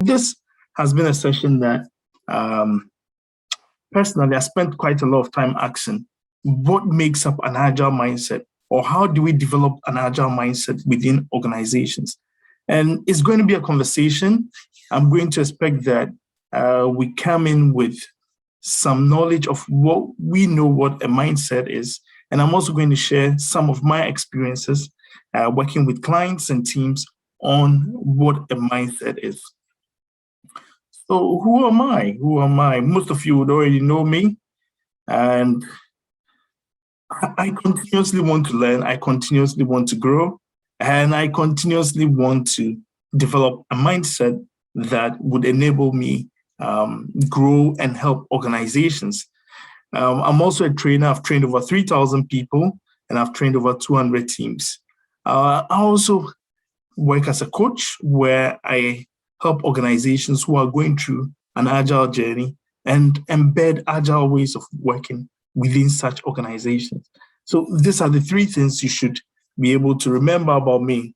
This has been a session that personally I spent quite a lot of time asking what makes up an agile mindset, or how do we develop an agile mindset within organizations? And it's going to be a conversation. I'm going to expect that we come in with some knowledge of what we know what a mindset is. And I'm also going to share some of my experiences working with clients and teams on what a mindset is. So who am I? Who am I? Most of you would already know me. And I continuously want to learn. I continuously want to grow. And I continuously want to develop a mindset that would enable me grow and help organizations. I'm also a trainer. I've trained over 3,000 people, and I've trained over 200 teams. I also work as a coach, where I help organizations who are going through an agile journey and embed agile ways of working within such organizations. So these are the three things you should be able to remember about me.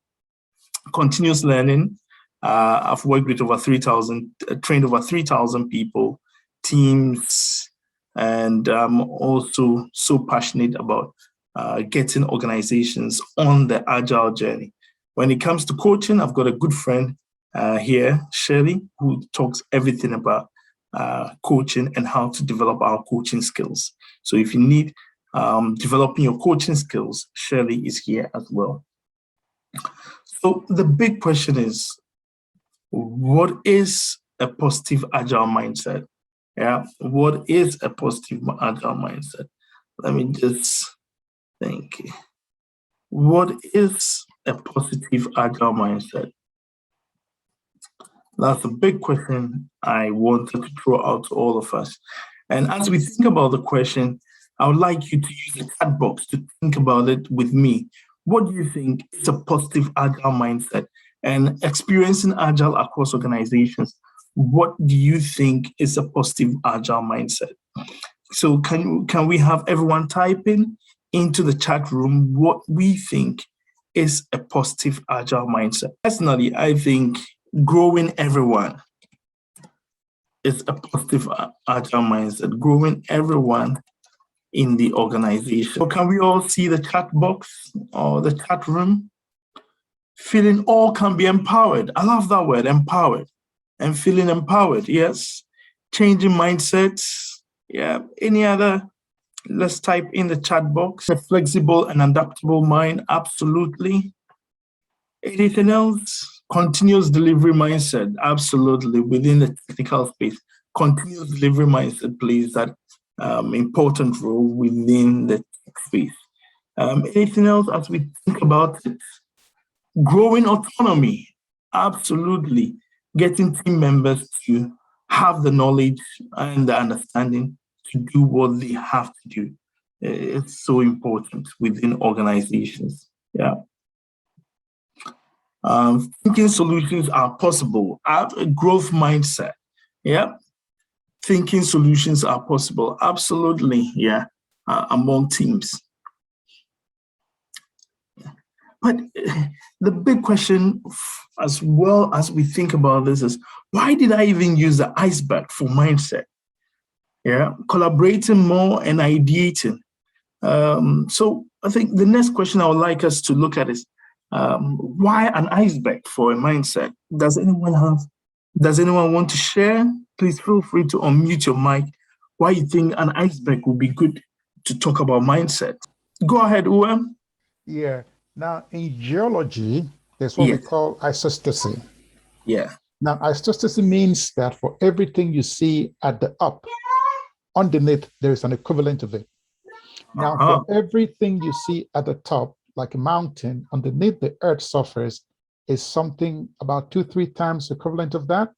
Continuous learning. I've worked with over 3,000, trained over 3,000 people, teams, and I'm also so passionate about getting organizations on the agile journey. When it comes to coaching, I've got a good friend here, Shirley, who talks everything about coaching and how to develop our coaching skills. So if you need developing your coaching skills, Shirley is here as well. So the big question is, what is a positive agile mindset? Yeah, what is a positive agile mindset? Let me just think. What is a positive agile mindset? That's a big question I wanted to throw out to all of us. And as we think about the question, I would like you to use the chat box to think about it with me. What do you think is a positive agile mindset? And experiencing agile across organizations, what do you think is a positive agile mindset? So can we have everyone type in into the chat room what we think is a positive agile mindset? Personally, I think growing everyone is a positive agile mindset, growing everyone in the organization. So can we all see the chat box or the chat room? Feeling all can be empowered. I love that word, empowered. And feeling empowered, yes. Changing mindsets, yeah. Any other? Let's type in the chat box. A flexible and adaptable mind, absolutely. Anything else? Continuous delivery mindset, absolutely. Within the technical space, continuous delivery mindset plays that important role within the tech space. Anything else as we think about it? Growing autonomy, absolutely. Getting team members to have the knowledge and the understanding to do what they have to do. It's so important within organizations. Yeah. Thinking solutions are possible. Have a growth mindset. Yeah. Thinking solutions are possible. Absolutely. Yeah. Among teams. But the big question, as well as we think about this, is why did I even use the iceberg for mindset? Yeah, collaborating more and ideating. So I think the next question I would like us to look at is why an iceberg for a mindset? Does anyone want to share? Please feel free to unmute your mic. Why you think an iceberg would be good to talk about mindset? Go ahead, Uwe. Yeah. Now, in geology, there's what we call isostasy. Yeah. Now, isostasy means that for everything you see at the up, underneath, there is an equivalent of it. Now, for everything you see at the top, like a mountain, underneath the Earth's surface is something about 2-3 times equivalent of that.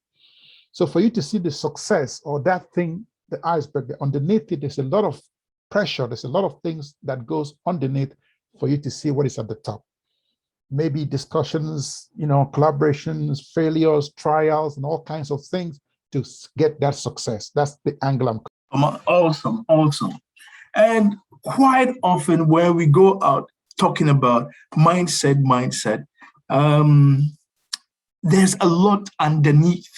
So for you to see the success or that thing, the iceberg, underneath it, there's a lot of pressure. There's a lot of things that goes underneath for you to see what is at the top. Maybe discussions, collaborations, failures, trials, and all kinds of things to get that success. That's the angle I'm. Awesome. And quite often when we go out talking about mindset, there's a lot underneath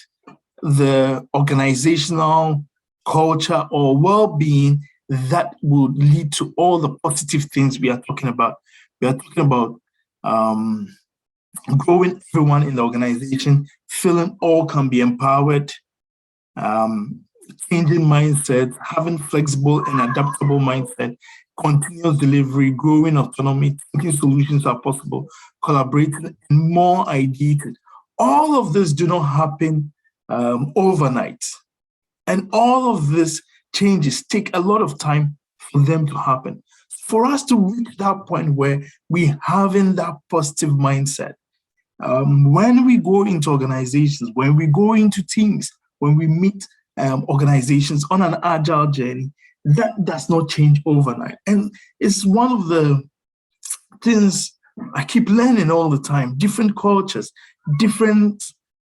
the organizational culture or well-being that will lead to all the positive things we are talking about. We are talking about growing everyone in the organization, feeling all can be empowered, changing mindsets, having flexible and adaptable mindset, continuous delivery, growing autonomy, thinking solutions are possible, collaborating, and more ideas. All of this do not happen overnight. And all of these changes take a lot of time for them to happen. For us to reach that point where we're having that positive mindset, when we go into organizations, when we go into teams, when we meet organizations on an agile journey, that does not change overnight. And it's one of the things I keep learning all the time. Different cultures, different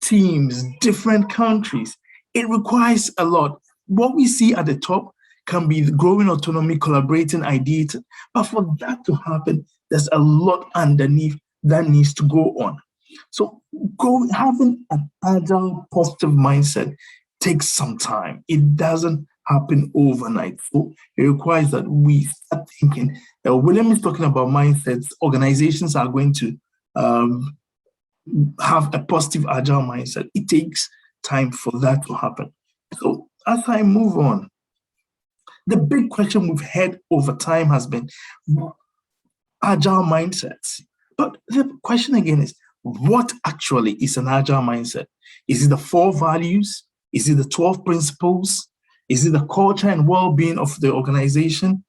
teams, different countries. It requires a lot. What we see at the top can be the growing autonomy, collaborating, ideas. But for that to happen, there's a lot underneath that needs to go on. So having an agile, positive mindset takes some time. It doesn't happen overnight. So it requires that we start thinking. William is talking about mindsets. Organizations are going to have a positive, agile mindset. It takes time for that to happen. So as I move on, the big question we've had over time has been agile mindsets. But the question again is, what actually is an agile mindset? Is it the 4 values? Is it the 12 principles? Is it the culture and well-being of the organization?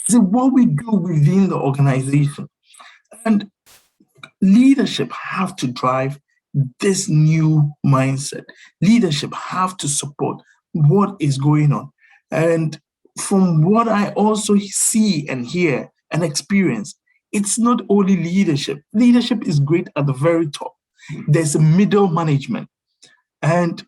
Is it what we do within the organization? And leadership have to drive this new mindset. Leadership have to support what is going on. And from what I also see and hear and experience, it's not only leadership. Leadership is great at the very top. There's a middle management. And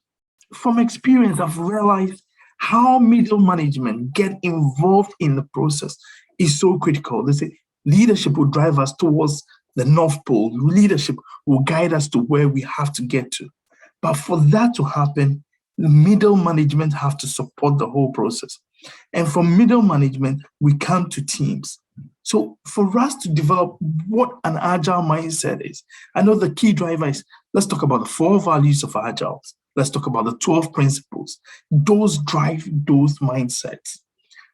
from experience, I've realized how middle management get involved in the process is so critical. They say leadership will drive us towards the North Pole. Leadership will guide us to where we have to get to. But for that to happen, the middle management have to support the whole process. And from middle management, we come to teams. So for us to develop what an agile mindset is, I know the key driver is, let's talk about the 4 values of agile. Let's talk about the 12 principles. Those drive those mindsets.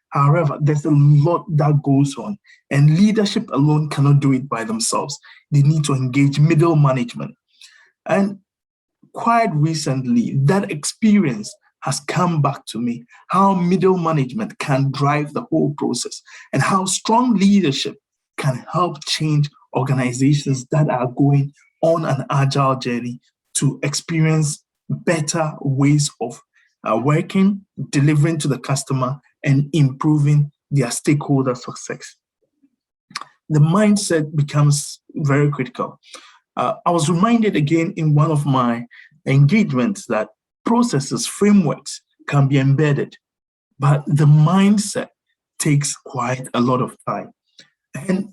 However, there's a lot that goes on, and leadership alone cannot do it by themselves. They need to engage middle management. And quite recently, that experience has come back to me, how middle management can drive the whole process and how strong leadership can help change organizations that are going on an agile journey to experience better ways of working, delivering to the customer, and improving their stakeholder success. The mindset becomes very critical. I was reminded again in one of my engagements that processes, frameworks can be embedded, but the mindset takes quite a lot of time. And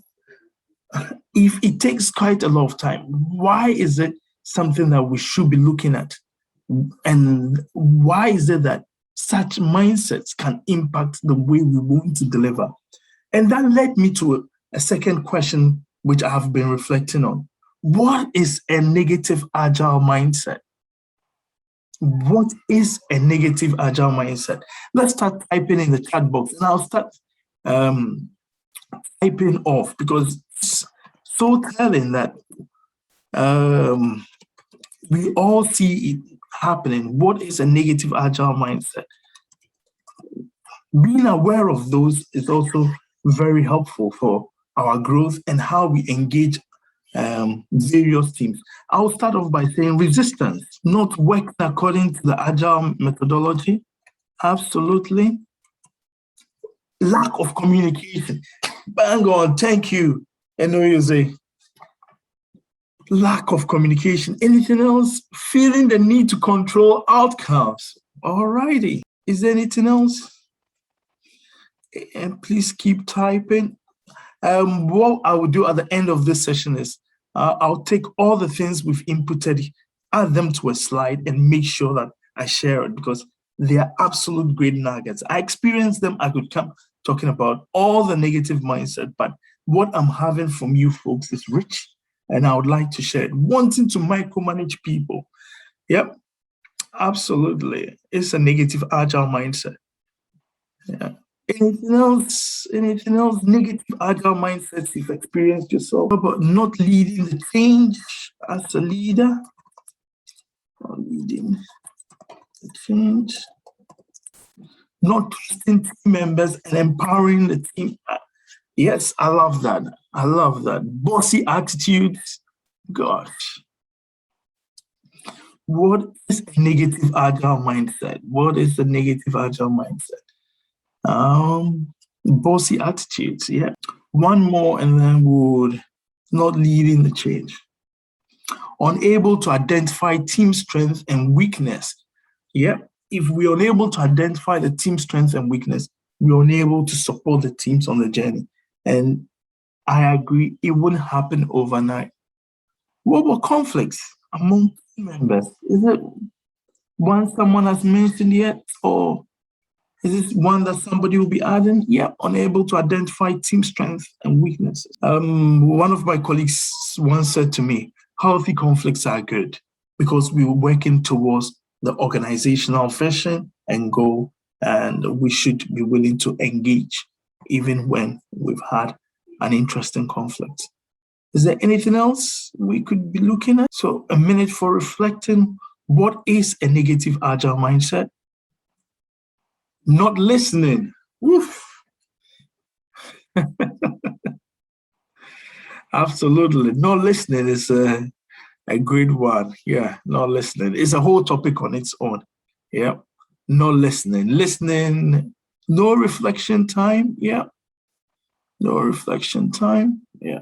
if it takes quite a lot of time, why is it something that we should be looking at? And why is it that such mindsets can impact the way we want to deliver? And that led me to a second question, which I have been reflecting on. What is a negative agile mindset? What is a negative agile mindset? Let's start typing in the chat box, and I'll start typing off because it's so telling that we all see it happening. What is a negative agile mindset? Being aware of those is also very helpful for our growth and how we engage various teams. I'll start off by saying resistance, not working according to the agile methodology. Absolutely. Lack of communication. Bang on, thank you. Enoyuze. Lack of communication. Anything else? Feeling the need to control outcomes. All righty. Is there anything else? And please keep typing. What I will do at the end of this session is I'll take all the things we've inputted, add them to a slide, and make sure that I share it, because they are absolute great nuggets. I experienced them. I could come talking about all the negative mindset, but what I'm having from you folks is rich, and I would like to share it. Wanting to micromanage people. Yep, absolutely. It's a negative agile mindset. Yeah. Anything else? Anything else? Negative agile mindsets you've experienced yourself about not leading the change as a leader, not leading the change, not trusting team members and empowering the team. Yes, I love that. I love that. Bossy attitudes. Gosh. What is a negative agile mindset? What is a negative agile mindset? Bossy attitudes, yeah. One more and then would not leading the change. Unable to identify team strength and weakness. Yeah, if we're unable to identify the team strength and weakness, we're unable to support the teams on the journey. And I agree, it wouldn't happen overnight. What about conflicts among team members? Is it one someone has mentioned yet, or is this one that somebody will be adding? Yeah, unable to identify team strengths and weaknesses. One of my colleagues once said to me, healthy conflicts are good because we were working towards the organizational vision and goal, and we should be willing to engage even when we've had an interesting conflict. Is there anything else we could be looking at? So a minute for reflecting. What is a negative agile mindset? Not listening. Woof. Absolutely. Not listening is a great one. Yeah, not listening. It's a whole topic on its own. Yeah, not listening. Listening, no reflection time. Yeah, no reflection time. Yeah.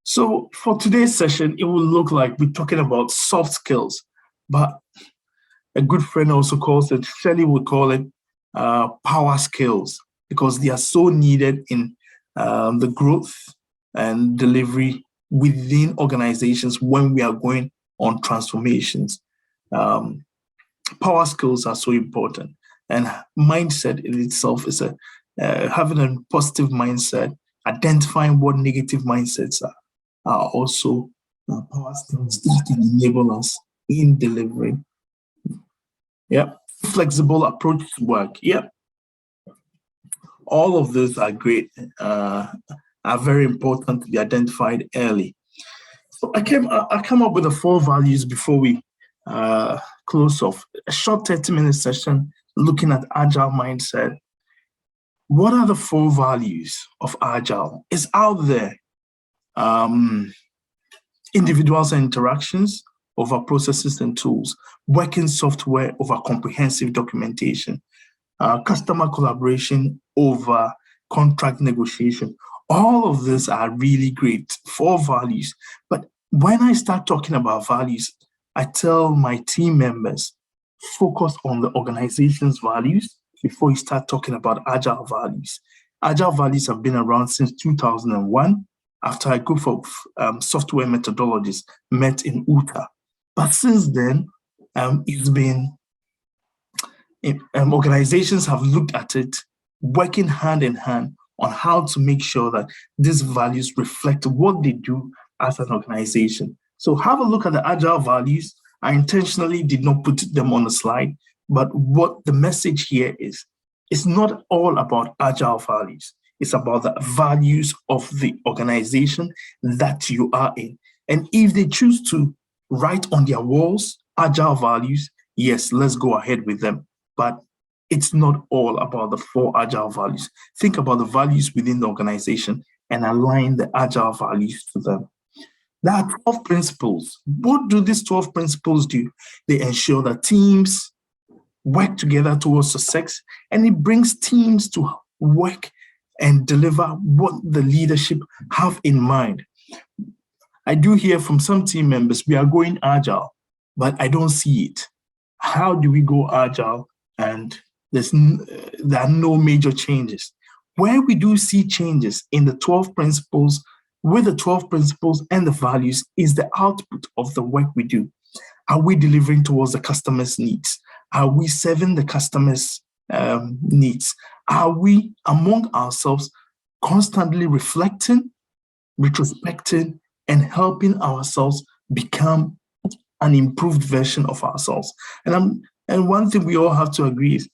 So for today's session, it will look like we're talking about soft skills, but a good friend also calls it, Shelley would call it power skills, because they are so needed in the growth and delivery within organizations when we are going on transformations. Power skills are so important, and mindset in itself is having a positive mindset, identifying what negative mindsets are also power skills that can enable us in delivering. Yep. Flexible approach to work. Yep. All of those are great, are very important to be identified early. So I come up with the 4 values before we close off. A short 30-minute session looking at agile mindset. What are the 4 values of agile? It's out there. Individuals and interactions over processes and tools, working software over comprehensive documentation, customer collaboration over contract negotiation. All of these are really great 4 values. But when I start talking about values, I tell my team members, focus on the organization's values before you start talking about agile values. Agile values have been around since 2001 after a group of software methodologists met in Utah. But since then, it's been organizations have looked at it, working hand in hand on how to make sure that these values reflect what they do as an organization. So have a look at the agile values. I intentionally did not put them on the slide, but what the message here is, it's not all about agile values. It's about the values of the organization that you are in. And if they choose to write on their walls agile values, yes, let's go ahead with them. But it's not all about the 4 agile values. Think about the values within the organization and align the agile values to them. There are 12 principles. What do these 12 principles do? They ensure that teams work together towards success, and it brings teams to work and deliver what the leadership have in mind. I do hear from some team members, we are going agile, but I don't see it. How do we go agile and there are no major changes. Where we do see changes in the 12 principles, with the 12 principles and the values, is the output of the work we do. Are we delivering towards the customer's needs? Are we serving the customer's needs? Are we, among ourselves, constantly reflecting, retrospecting, and helping ourselves become an improved version of ourselves? And one thing we all have to agree is,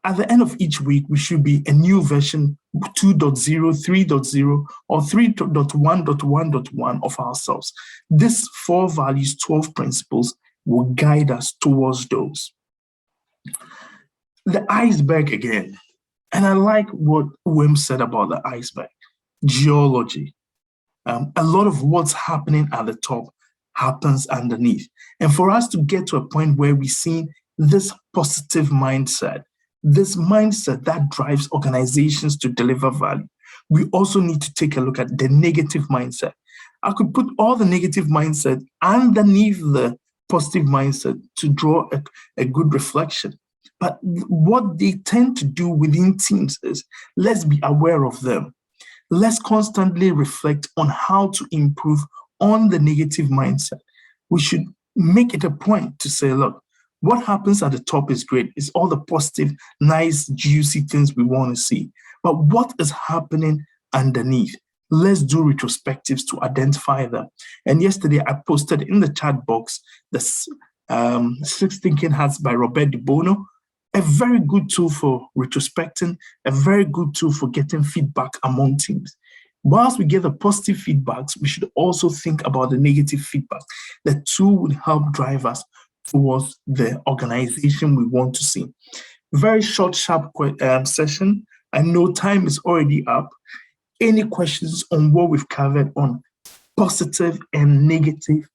at the end of each week, we should be a new version 2.0, 3.0, or 3.1.1.1 of ourselves. These 4 values, 12 principles will guide us towards those. The iceberg again. And I like what Wim said about the iceberg. Geology. A lot of what's happening at the top happens underneath. And for us to get to a point where we see this positive mindset, this mindset that drives organizations to deliver value, we also need to take a look at the negative mindset. I could put all the negative mindset underneath the positive mindset to draw a good reflection. But what they tend to do within teams is, let's be aware of them. Let's constantly reflect on how to improve on the negative mindset. We should make it a point to say, look, what happens at the top is great. It's all the positive, nice, juicy things we want to see. But what is happening underneath? Let's do retrospectives to identify them. And yesterday I posted in the chat box the 6 Thinking Hats by Robert De Bono, a very good tool for retrospecting, a very good tool for getting feedback among teams. Whilst we get the positive feedbacks, we should also think about the negative feedback. The tool will help drive us towards the organization we want to see. Very short, sharp session. I know time is already up. Any questions on what we've covered on positive and negative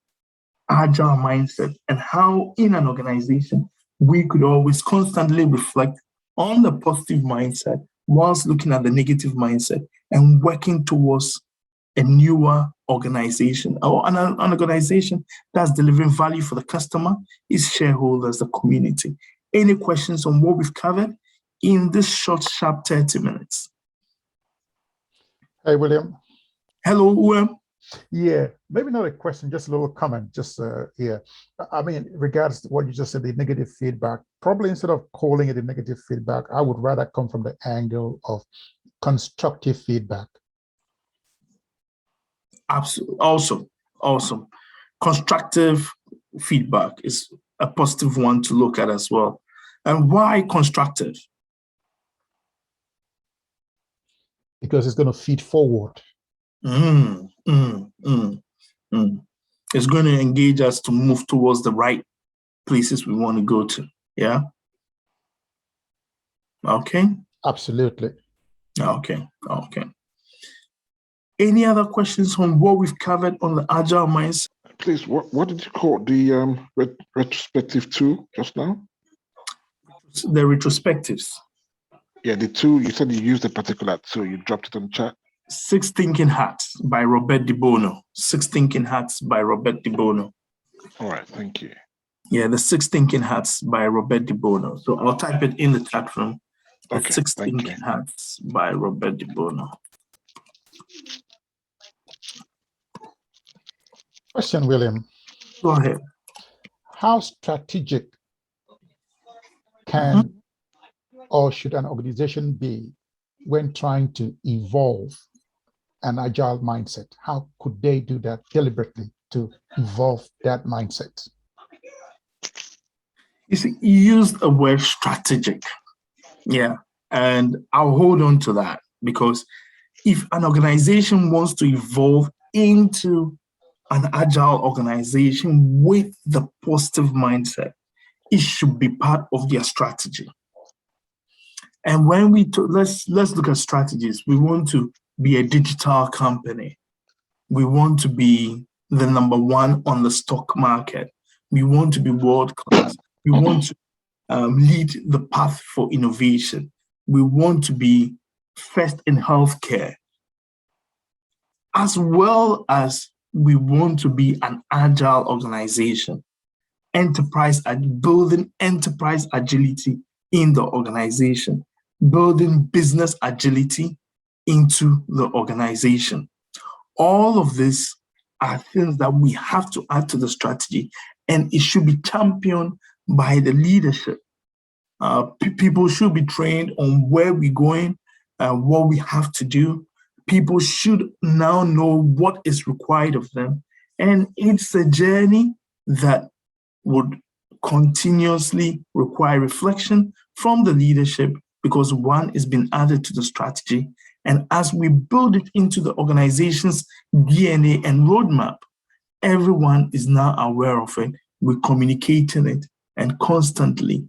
agile mindset, and how in an organization we could always constantly reflect on the positive mindset whilst looking at the negative mindset and working towards a newer organization, or an organization that's delivering value for the customer, its shareholders, the community. Any questions on what we've covered in this short, sharp 30 minutes? Hey, William. Hello, William. Yeah, maybe not a question, just a little comment. I mean, regards to what you just said, the negative feedback, probably instead of calling it a negative feedback, I would rather come from the angle of constructive feedback. Absolutely. Awesome. Constructive feedback is a positive one to look at as well. And why constructive? Because it's going to feed forward. It's going to engage us to move towards the right places we want to go to. Yeah. Okay. Absolutely. Okay. Any other questions on what we've covered on the agile mindset? Please, what did you call the retrospective tool just now? The retrospectives. Yeah, the tool, you said you used a particular tool. You dropped it on the chat. 6 Thinking Hats by Robert De Bono. 6 Thinking Hats by Robert De Bono. All right, thank you. Yeah, the 6 Thinking Hats by Robert De Bono. So I'll type it in the chat room. The Okay, 6 thank Thinking you. Hats by Robert De Bono. Question, William. Go ahead. How strategic can or should an organization be when trying to evolve an agile mindset? How could they do that deliberately to evolve that mindset? You see, you used the word strategic. Yeah, and I'll hold on to that, because if an organization wants to evolve into an agile organization with the positive mindset, it should be part of their strategy. And when let's look at strategies. We want to be a digital company. We want to be the #1 on the stock market. We want to be world class. We want to lead the path for innovation. We want to be first in healthcare, as well as we want to be an agile organization, building enterprise agility in the organization, building business agility into the organization. All of this are things that we have to add to the strategy, and it should be championed by the leadership. People should be trained on where we're going, what we have to do. People should now know what is required of them. And it's a journey that would continuously require reflection from the leadership, because one is being added to the strategy. And as we build it into the organization's DNA and roadmap, everyone is now aware of it. We're communicating it and constantly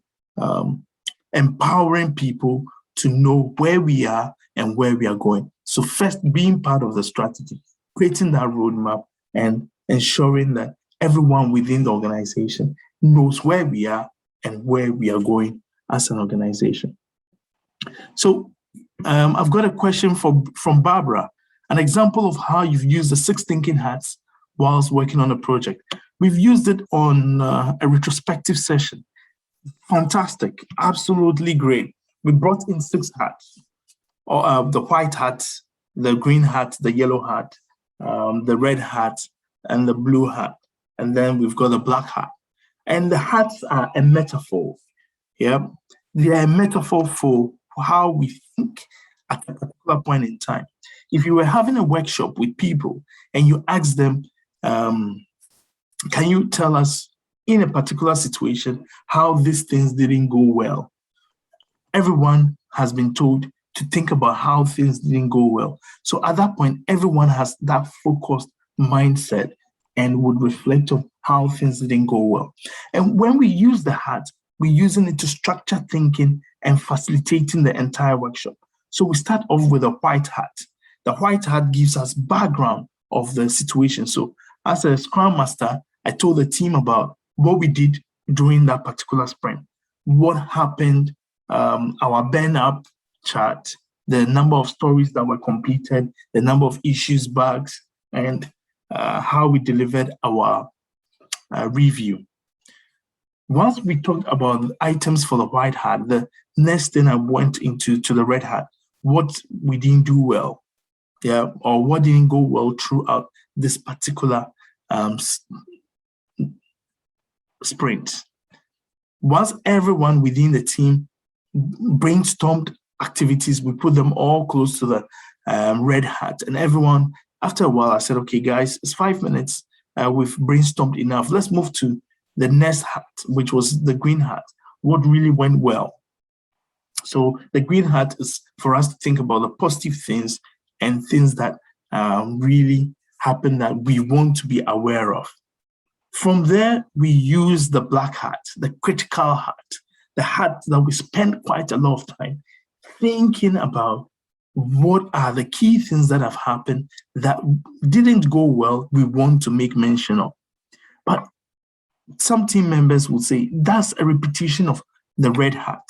empowering people to know where we are and where we are going. So first, being part of the strategy, creating that roadmap, and ensuring that everyone within the organization knows where we are and where we are going as an organization. So I've got a question from Barbara, an example of how you've used the 6 thinking hats whilst working on a project. We've used it on a retrospective session. Fantastic, absolutely great. We brought in 6 hats, the white hat, the green hat, the yellow hat, the red hat, and the blue hat. And then we've got the black hat. And the hats are a metaphor. Yeah, they are a metaphor for how we think at a particular point in time. If you were having a workshop with people and you ask them, can you tell us in a particular situation how these things didn't go well? Everyone has been told to think about how things didn't go well. So at that point, everyone has that focused mindset and would reflect on how things didn't go well. And when we use the hat, we're using it to structure thinking and facilitating the entire workshop. So we start off with a white hat. The white hat gives us background of the situation. So as a Scrum Master, I told the team about what we did during that particular sprint, what happened, our burn up chart, the number of stories that were completed, the number of issues, bugs, and how we delivered our review. Once we talked about items for the white hat, the next thing I went into to the red hat, what we didn't do well, or what didn't go well throughout this particular sprint. Once everyone within the team brainstormed activities, we put them all close to the red hat, and everyone, after a while, I said, okay, guys, it's 5 minutes. We've brainstormed enough. Let's move to the next hat, which was the green hat. What really went well? So the green hat is for us to think about the positive things and things that really happen that we want to be aware of. From there, we use the black hat, the critical hat, the hat that we spend quite a lot of time thinking about what are the key things that have happened that didn't go well, we want to make mention of. But some team members will say, that's a repetition of the red hat.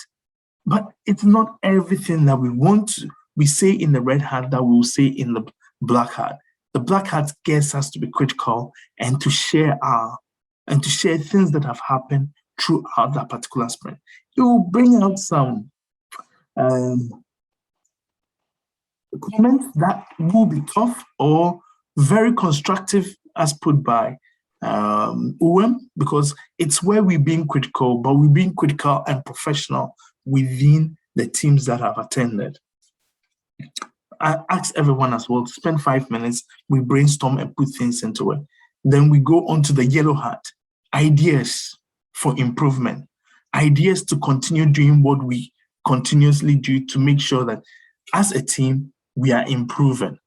But it's not everything that we say in the red hat that we'll say in the black hat. The black hat gets us to be critical and to share things that have happened throughout that particular sprint. It will bring out some comments that will be tough or very constructive, as put by because it's where we're being critical, but we're being critical and professional within the teams that have attended. I asked everyone as well to spend 5 minutes, we brainstorm and put things into it. Then we go on to the yellow hat, ideas for improvement, ideas to continue doing what we continuously do to make sure that as a team, we are improving.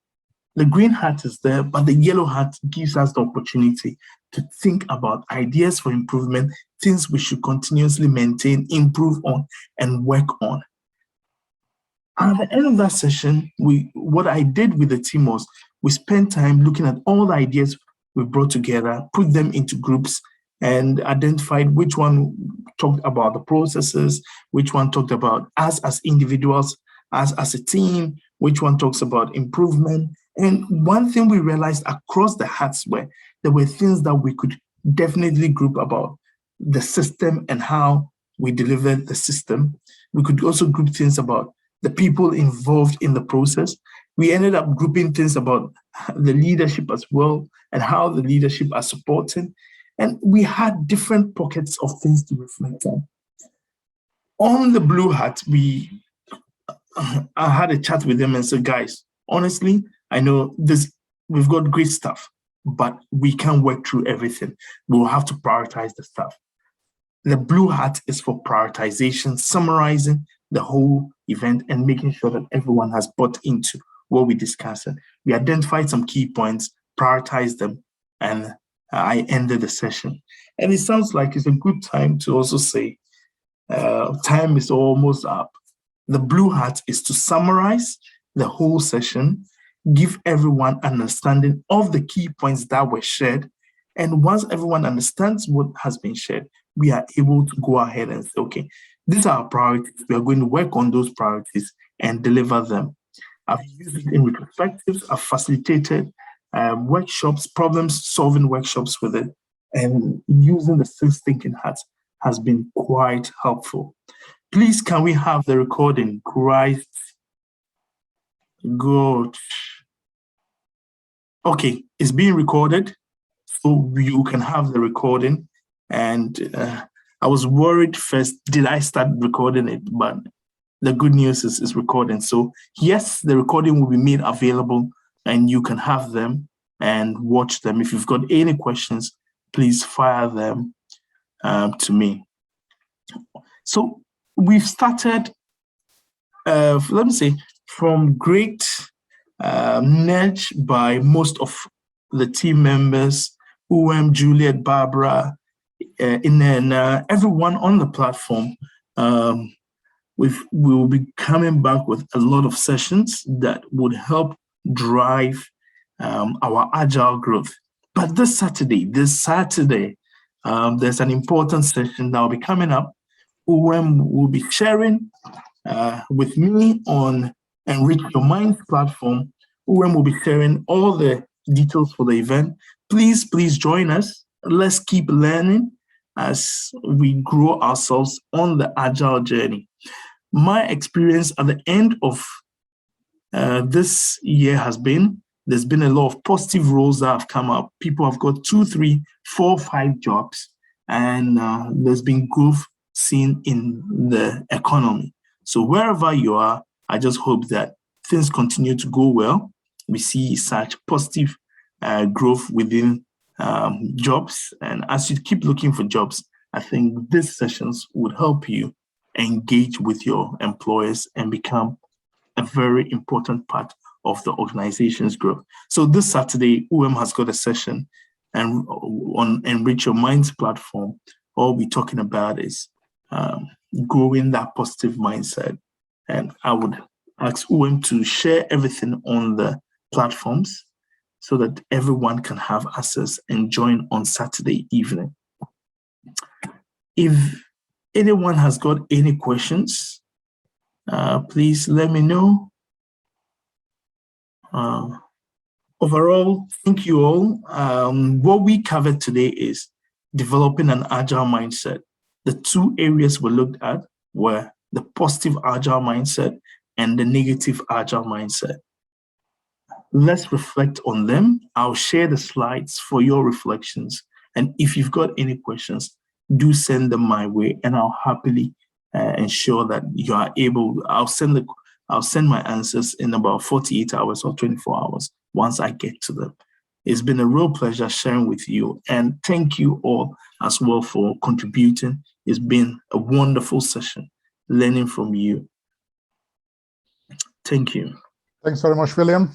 The green hat is there, but the yellow hat gives us the opportunity to think about ideas for improvement, things we should continuously maintain, improve on, and work on. And at the end of that session, what I did with the team was we spent time looking at all the ideas we brought together, put them into groups, and identified which one talked about the processes, which one talked about us as individuals, as a team, which one talks about improvement. And one thing we realized across the hats there were things that we could definitely group about the system and how we delivered the system. We could also group things about the people involved in the process. We ended up grouping things about the leadership as well and how the leadership are supporting. And we had different pockets of things to reflect on. On the Blue Hat, I had a chat with them and said, guys, honestly, I know we've got great stuff, but we can't work through everything. We'll have to prioritize the stuff. The Blue Hat is for prioritization, summarizing the whole event and making sure that everyone has bought into what we discussed. We identified some key points, prioritized them, and I ended the session. And it sounds like it's a good time to also say, time is almost up. The Blue Hat is to summarize the whole session, give everyone understanding of the key points that were shared. And once everyone understands what has been shared, we are able to go ahead and say, okay, these are our priorities. We are going to work on those priorities and deliver them. I've used it in retrospectives. I've facilitated workshops, problem-solving workshops with it. And using the 6 thinking hats has been quite helpful. Please, can we have the recording? Christ. Good. Okay, it's being recorded, so you can have the recording. And I was worried first, did I start recording it? But the good news is it's recording. So yes, the recording will be made available and you can have them and watch them. If you've got any questions, please fire them to me. So we've started, let me say, from great nudge by most of the team members, Juliet, Barbara, Inena, everyone on the platform. We will be coming back with a lot of sessions that would help drive our agile growth. But this Saturday, there's an important session that will be coming up. Will be sharing with me on Enrich Your Minds platform. Will be sharing all the details for the event. Please join us. Let's keep learning as we grow ourselves on the agile journey. My experience at the end of this year has been, there's been a lot of positive roles that have come up. People have got 2, 3, 4, 5 jobs, and there's been growth seen in the economy. So wherever you are, I just hope that things continue to go well. We see such positive growth within jobs. And as you keep looking for jobs, I think these sessions would help you engage with your employers and become a very important part of the organization's growth. So this Saturday, has got a session, and on Enrich Your Minds platform, all we're talking about is growing that positive mindset. And I would ask to share everything on the platforms so that everyone can have access and join on Saturday evening. If anyone has got any questions, please let me know. Overall, thank you all. What we covered today is developing an agile mindset. The 2 areas we looked at were the positive agile mindset and the negative agile mindset. Let's reflect on them. I'll share the slides for your reflections. And if you've got any questions, do send them my way, and I'll happily ensure that you are able. I'll send my answers in about 48 hours or 24 hours once I get to them. It's been a real pleasure sharing with you, and thank you all as well for contributing. It's been a wonderful session learning from you. Thank you. Thanks very much, William.